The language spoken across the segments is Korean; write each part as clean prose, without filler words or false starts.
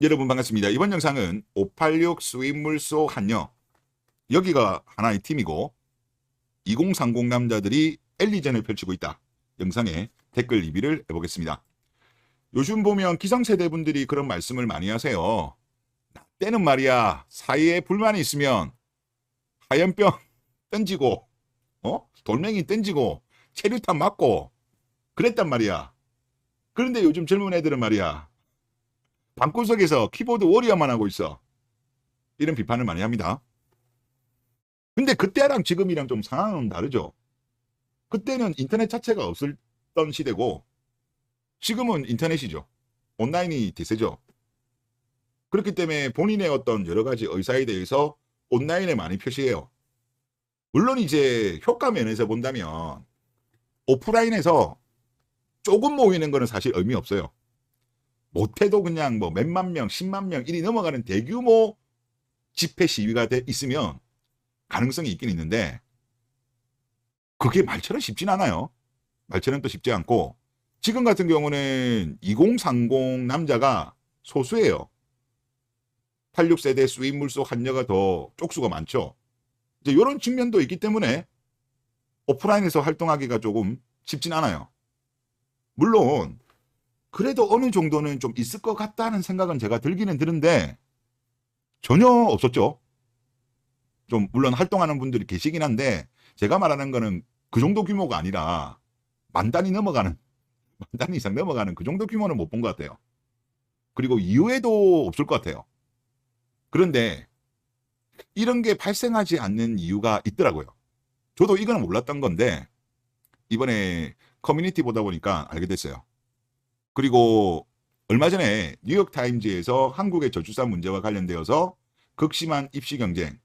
여러분 반갑습니다. 이번 영상은 586 수입물소 한여, 여기가 하나의 팀이고 2030 남자들이 엘리전을 펼치고 있다. 영상에 댓글 리뷰를 해보겠습니다. 요즘 보면 기성세대 분들이 그런 말씀을 많이 하세요. 나 때는 말이야, 사이에 불만이 있으면 하얀병 던지고 돌멩이 던지고 체류탄 맞고 그랬단 말이야. 그런데 요즘 젊은 애들은 말이야, 방구석에서 키보드 워리어만 하고 있어. 이런 비판을 많이 합니다. 근데 그때랑 지금이랑 좀 상황은 다르죠. 그때는 인터넷 자체가 없었던 시대고 지금은 인터넷이죠. 온라인이 대세죠. 그렇기 때문에 본인의 어떤 여러 가지 의사에 대해서 온라인에 많이 표시해요. 물론 이제 효과 면에서 본다면 오프라인에서 조금 모이는 거는 사실 의미 없어요. 못해도 그냥 뭐 몇만 명, 10만 명 일이 넘어가는 대규모 집회 시위가 있으면 가능성이 있긴 있는데 그게 말처럼 쉽진 않아요. 말처럼 또 쉽지 않고 지금 같은 경우는 2030 남자가 소수예요. 86세대 수입물소 한여가 더 쪽수가 많죠. 이제 이런 측면도 있기 때문에 오프라인에서 활동하기가 조금 쉽진 않아요. 물론 그래도 어느 정도는 좀 있을 것 같다는 생각은 제가 들기는 드는데 전혀 없었죠. 좀 물론 활동하는 분들이 계시긴 한데 제가 말하는 거는 그 정도 규모가 아니라 만 단위 넘어가는, 만 단위 이상 넘어가는 그 정도 규모는 못 본 것 같아요. 그리고 이후에도 없을 것 같아요. 그런데 이런 게 발생하지 않는 이유가 있더라고요. 저도 이거는 몰랐던 건데 이번에 커뮤니티 보다 보니까 알게 됐어요. 그리고 얼마 전에 뉴욕타임즈에서 한국의 저출산 문제와 관련되어서 극심한 입시 경쟁,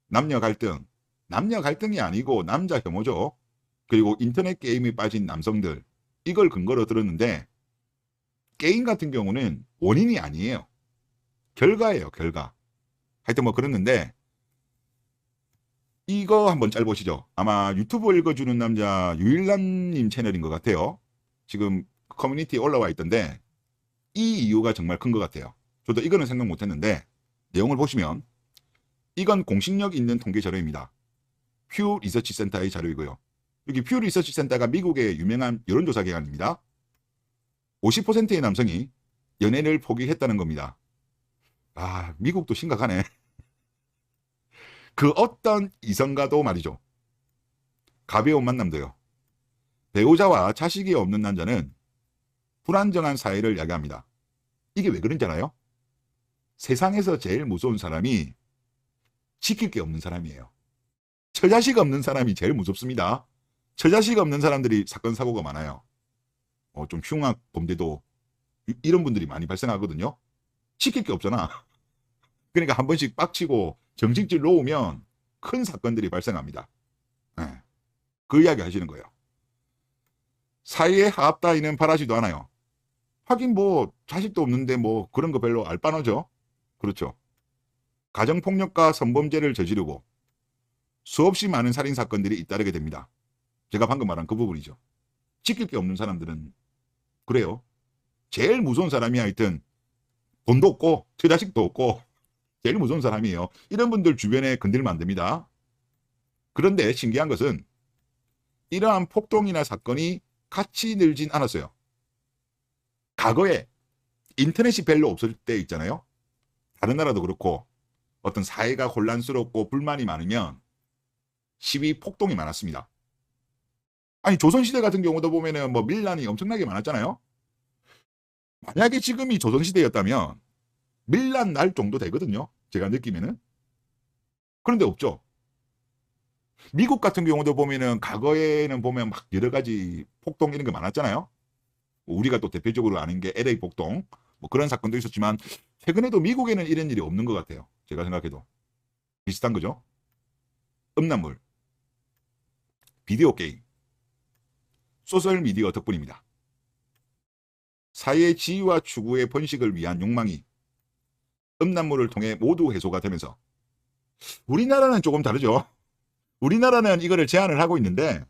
남녀 갈등이 아니고 남자 혐오죠. 그리고 인터넷 게임에 빠진 남성들, 이걸 근거로 들었는데 게임 같은 경우는 원인이 아니에요. 결과예요, 결과. 하여튼 뭐 그랬는데 이거 한번 짤 보시죠. 아마 유튜브 읽어주는 남자 유일남님 채널인 것 같아요. 지금 커뮤니티에 올라와 있던데 이 이유가 정말 큰 것 같아요. 저도 이거는 생각 못했는데 내용을 보시면 이건 공신력 있는 통계 자료입니다. 퓨 리서치 센터의 자료이고요. 여기 퓨 리서치 센터가 미국의 유명한 여론조사 기관입니다. 50%의 남성이 연애를 포기했다는 겁니다. 아, 미국도 심각하네. 그 어떤 이성과도 말이죠. 가벼운 만남도요. 배우자와 자식이 없는 남자는 불안정한 사회를 야기합니다. 이게 왜 그런지 알아요? 세상에서 제일 무서운 사람이 지킬 게 없는 사람이에요. 처자식 없는 사람이 제일 무섭습니다. 처자식 없는 사람들이 사건 사고가 많아요. 좀 흉악 범죄도 이런 분들이 많이 발생하거든요. 지킬 게 없잖아. 그러니까 한 번씩 빡치고 정신줄 놓으면 큰 사건들이 발생합니다. 네. 그 이야기 하시는 거예요. 사이에 하합 따위는 바라지도 않아요. 하긴 뭐 자식도 없는데 뭐 그런 거 별로 알 바노죠. 그렇죠. 가정폭력과 성범죄를 저지르고 수없이 많은 살인사건들이 잇따르게 됩니다. 제가 방금 말한 그 부분이죠. 지킬 게 없는 사람들은 그래요. 제일 무서운 사람이 하여튼 돈도 없고 처자식도 없고 제일 무서운 사람이에요. 이런 분들 주변에 건들면 안 됩니다. 그런데 신기한 것은 이러한 폭동이나 사건이 같이 늘진 않았어요. 과거에 인터넷이 별로 없을 때 있잖아요. 다른 나라도 그렇고 어떤 사회가 혼란스럽고 불만이 많으면 시위 폭동이 많았습니다. 아니 조선시대 같은 경우도 보면은 뭐 밀란이 엄청나게 많았잖아요. 만약에 지금이 조선시대였다면 밀란 날 정도 되거든요. 제가 느끼면은. 그런데 없죠. 미국 같은 경우도 보면은 과거에는 보면 막 여러 가지 폭동 이런 게 많았잖아요. 우리가 또 대표적으로 아는 게 LA 폭동 뭐 그런 사건도 있었지만 최근에도 미국에는 이런 일이 없는 것 같아요. 제가 생각해도 비슷한 거죠. 음란물, 비디오 게임, 소셜 미디어 덕분입니다. 사회의 지위와 추구의 번식을 위한 욕망이 음란물을 통해 모두 해소가 되면서 우리나라는 조금 다르죠. 우리나라는 이거를 제한을 하고 있는데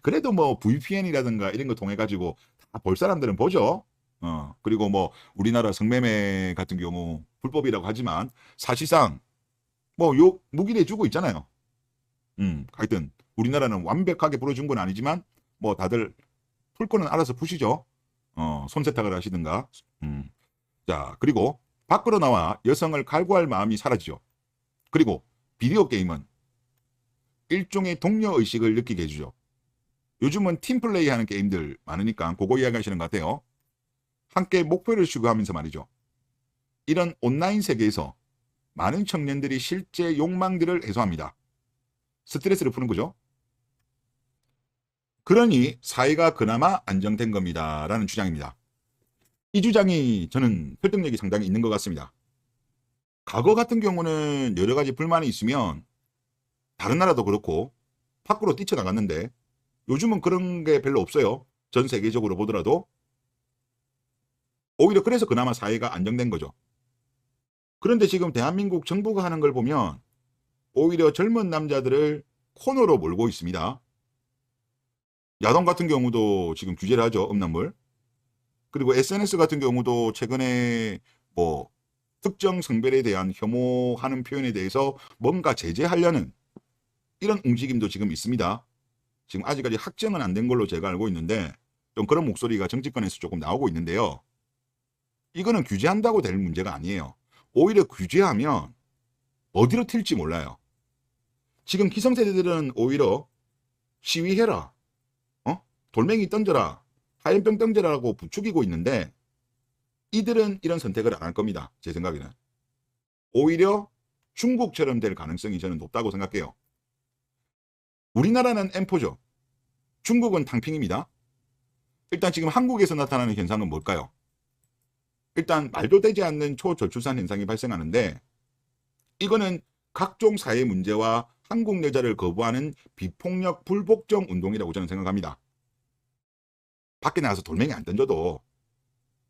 그래도 뭐 VPN이라든가 이런 거 통해 가지고 다 볼 사람들은 보죠. 그리고 뭐 우리나라 성매매 같은 경우 불법이라고 하지만 사실상 뭐 요 무기대 주고 있잖아요. 하여튼 우리나라는 완벽하게 풀어준 건 아니지만 뭐 다들 풀 거는 알아서 푸시죠. 손세탁을 하시든가. 자, 그리고 밖으로 나와 여성을 갈구할 마음이 사라지죠. 그리고 비디오 게임은 일종의 동료 의식을 느끼게 해주죠. 요즘은 팀플레이 하는 게임들 많으니까 그거 이야기하시는 것 같아요. 함께 목표를 추구하면서 말이죠. 이런 온라인 세계에서 많은 청년들이 실제 욕망들을 해소합니다. 스트레스를 푸는 거죠. 그러니 사회가 그나마 안정된 겁니다. 라는 주장입니다. 이 주장이 저는 설득력이 상당히 있는 것 같습니다. 과거 같은 경우는 여러 가지 불만이 있으면 다른 나라도 그렇고 밖으로 뛰쳐나갔는데 요즘은 그런 게 별로 없어요. 전 세계적으로 보더라도. 오히려 그래서 그나마 사회가 안정된 거죠. 그런데 지금 대한민국 정부가 하는 걸 보면 오히려 젊은 남자들을 코너로 몰고 있습니다. 야동 같은 경우도 지금 규제를 하죠. 음란물. 그리고 SNS 같은 경우도 최근에 뭐 특정 성별에 대한 혐오하는 표현에 대해서 뭔가 제재하려는 이런 움직임도 지금 있습니다. 지금 아직까지 확정은 안 된 걸로 제가 알고 있는데 좀 그런 목소리가 정치권에서 조금 나오고 있는데요. 이거는 규제한다고 될 문제가 아니에요. 오히려 규제하면 어디로 튈지 몰라요. 지금 기성세대들은 오히려 시위해라, 돌멩이 던져라, 화염병 던져라라고 부추기고 있는데 이들은 이런 선택을 안 할 겁니다. 제 생각에는. 오히려 중국처럼 될 가능성이 저는 높다고 생각해요. 우리나라는 M4죠. 중국은 탕핑입니다. 일단 지금 한국에서 나타나는 현상은 뭘까요? 일단 말도 되지 않는 초저출산 현상이 발생하는데 이거는 각종 사회 문제와 한국 여자를 거부하는 비폭력 불복종 운동이라고 저는 생각합니다. 밖에 나가서 돌멩이 안 던져도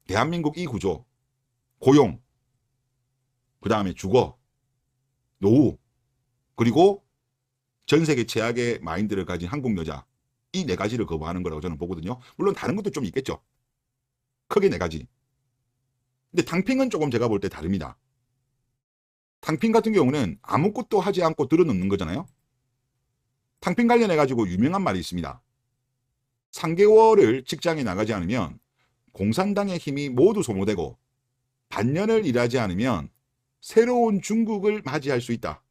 대한민국 이 구조, 고용, 그 다음에 주거, 노후, 그리고 전 세계 최악의 마인드를 가진 한국 여자, 이 네 가지를 거부하는 거라고 저는 보거든요. 물론 다른 것도 좀 있겠죠. 크게 네 가지. 근데 탕핑은 조금 제가 볼 때 다릅니다. 탕핑 같은 경우는 아무것도 하지 않고 들어놓는 거잖아요. 탕핑 관련해 가지고 유명한 말이 있습니다. 3개월을 직장에 나가지 않으면 공산당의 힘이 모두 소모되고 반년을 일하지 않으면 새로운 중국을 맞이할 수 있다.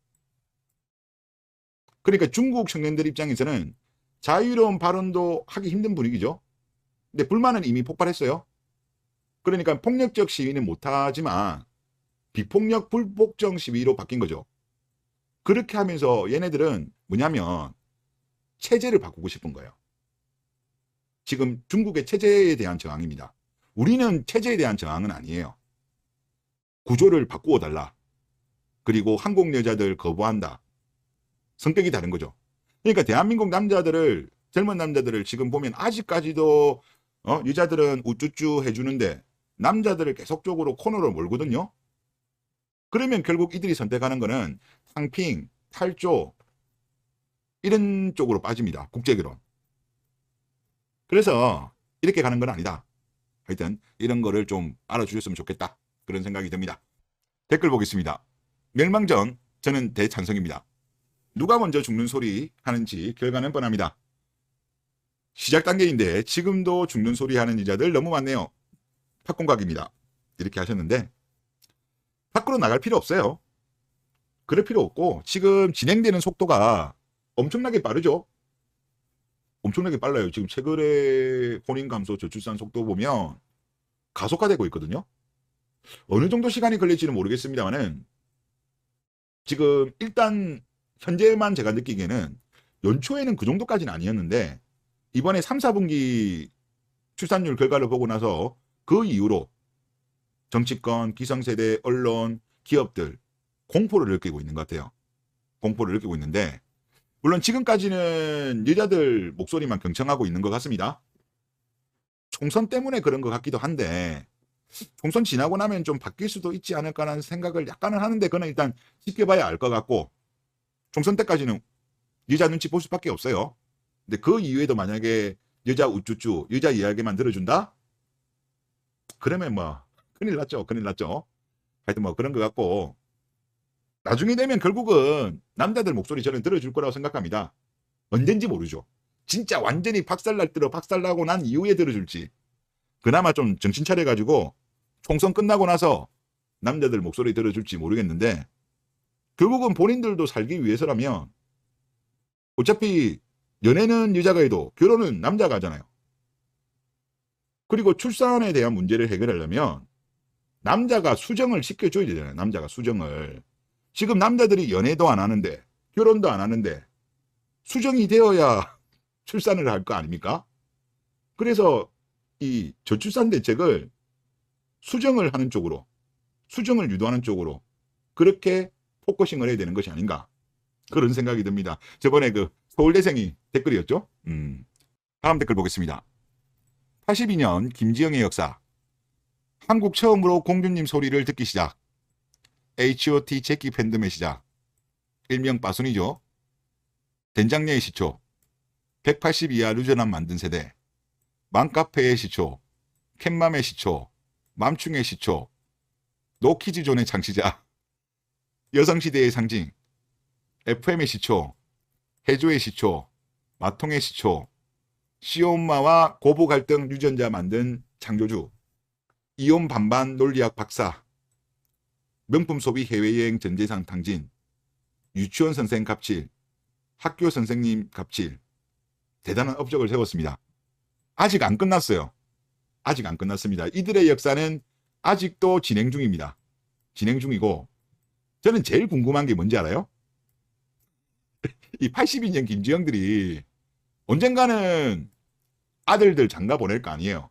그러니까 중국 청년들 입장에서는 자유로운 발언도 하기 힘든 분위기죠. 근데 불만은 이미 폭발했어요. 그러니까 폭력적 시위는 못하지만 비폭력 불복종 시위로 바뀐 거죠. 그렇게 하면서 얘네들은 뭐냐면 체제를 바꾸고 싶은 거예요. 지금 중국의 체제에 대한 저항입니다. 우리는 체제에 대한 저항은 아니에요. 구조를 바꾸어 달라. 그리고 한국 여자들 거부한다. 성격이 다른 거죠. 그러니까 대한민국 남자들을, 젊은 남자들을 지금 보면 아직까지도 여자들은 우쭈쭈 해주는데 남자들을 계속적으로 코너로 몰거든요. 그러면 결국 이들이 선택하는 거는 탕핑, 탈조 이런 쪽으로 빠집니다. 국제결혼. 그래서 이렇게 가는 건 아니다. 하여튼 이런 거를 좀 알아주셨으면 좋겠다. 그런 생각이 듭니다. 댓글 보겠습니다. 멸망전 저는 대찬성입니다. 누가 먼저 죽는 소리 하는지 결과는 뻔합니다. 시작 단계인데 지금도 죽는 소리 하는 여자들 너무 많네요. 팝콘각입니다. 이렇게 하셨는데 밖으로 나갈 필요 없어요. 그럴 필요 없고 지금 진행되는 속도가 엄청나게 빠르죠. 엄청나게 빨라요. 지금 최근에 혼인 감소 저출산 속도 보면 가속화되고 있거든요. 어느 정도 시간이 걸릴지는 모르겠습니다만은 지금 일단 현재만 제가 느끼기에는 연초에는 그 정도까지는 아니었는데 이번에 3, 4분기 출산율 결과를 보고 나서 그 이후로 정치권, 기성세대, 언론, 기업들 공포를 느끼고 있는 것 같아요. 공포를 느끼고 있는데 물론 지금까지는 여자들 목소리만 경청하고 있는 것 같습니다. 총선 때문에 그런 것 같기도 한데 총선 지나고 나면 좀 바뀔 수도 있지 않을까라는 생각을 약간은 하는데 그건 일단 지켜봐야 알 것 같고 총선 때까지는 여자 눈치 볼 수밖에 없어요. 근데 그 이후에도 만약에 여자 우쭈쭈, 여자 이야기만 들어준다? 그러면 뭐 큰일 났죠. 큰일 났죠. 하여튼 뭐 그런 것 같고, 나중에 되면 결국은 남자들 목소리 저는 들어줄 거라고 생각합니다. 언젠지 모르죠. 진짜 완전히 박살나고 난 이후에 들어줄지, 그나마 좀 정신 차려가지고 총선 끝나고 나서 남자들 목소리 들어줄지 모르겠는데, 결국은 본인들도 살기 위해서라면 어차피 연애는 여자가 해도 결혼은 남자가 하잖아요. 그리고 출산에 대한 문제를 해결하려면 남자가 수정을 시켜줘야 되잖아요. 남자가 수정을. 지금 남자들이 연애도 안 하는데 결혼도 안 하는데 수정이 되어야 출산을 할 거 아닙니까? 그래서 이 저출산 대책을 수정을 하는 쪽으로, 수정을 유도하는 쪽으로 그렇게 포커싱을 해야 되는 것이 아닌가, 그런 생각이 듭니다. 저번에 그 서울대생이 댓글이었죠. 다음 댓글 보겠습니다. 82년 김지영의 역사. 한국 처음으로 공주님 소리를 듣기 시작. H.O.T. 제키 팬덤의 시작. 일명 빠순이죠. 된장녀의 시초. 180 이하 루저남 만든 세대. 맘카페의 시초. 캣맘의 시초. 맘충의 시초. 노키즈존의 창시자. 여성시대의 상징. FM의 시초. 해조의 시초. 마통의 시초. 시엄마와 고부 갈등 유전자 만든 창조주. 이혼 반반 논리학 박사. 명품 소비 해외여행 전재산 탕진. 유치원 선생 갑질. 학교 선생님 갑질. 대단한 업적을 세웠습니다. 아직 안 끝났어요. 아직 안 끝났습니다. 이들의 역사는 아직도 진행 중입니다. 진행 중이고, 저는 제일 궁금한 게 뭔지 알아요? 이 82년 김지영들이 언젠가는 아들들 장가 보낼 거 아니에요.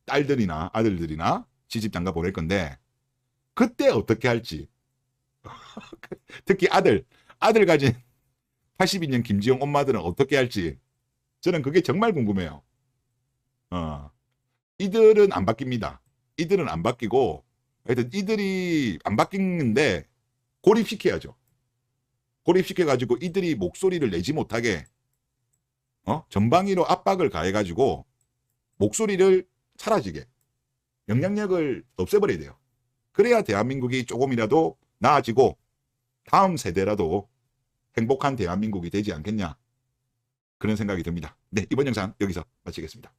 딸들이나 아들들이나 시집 장가 보낼 건데, 그때 어떻게 할지. 특히 아들 가진 82년 김지영 엄마들은 어떻게 할지, 저는 그게 정말 궁금해요. 이들은 안 바뀝니다. 이들은 안 바뀌고, 하여튼 이들이 안 바뀌는데 고립시켜야죠. 고립시켜가지고 이들이 목소리를 내지 못하게 전방위로 압박을 가해가지고 목소리를 사라지게, 영향력을 없애버려야 돼요. 그래야 대한민국이 조금이라도 나아지고 다음 세대라도 행복한 대한민국이 되지 않겠냐, 그런 생각이 듭니다. 네, 이번 영상 여기서 마치겠습니다.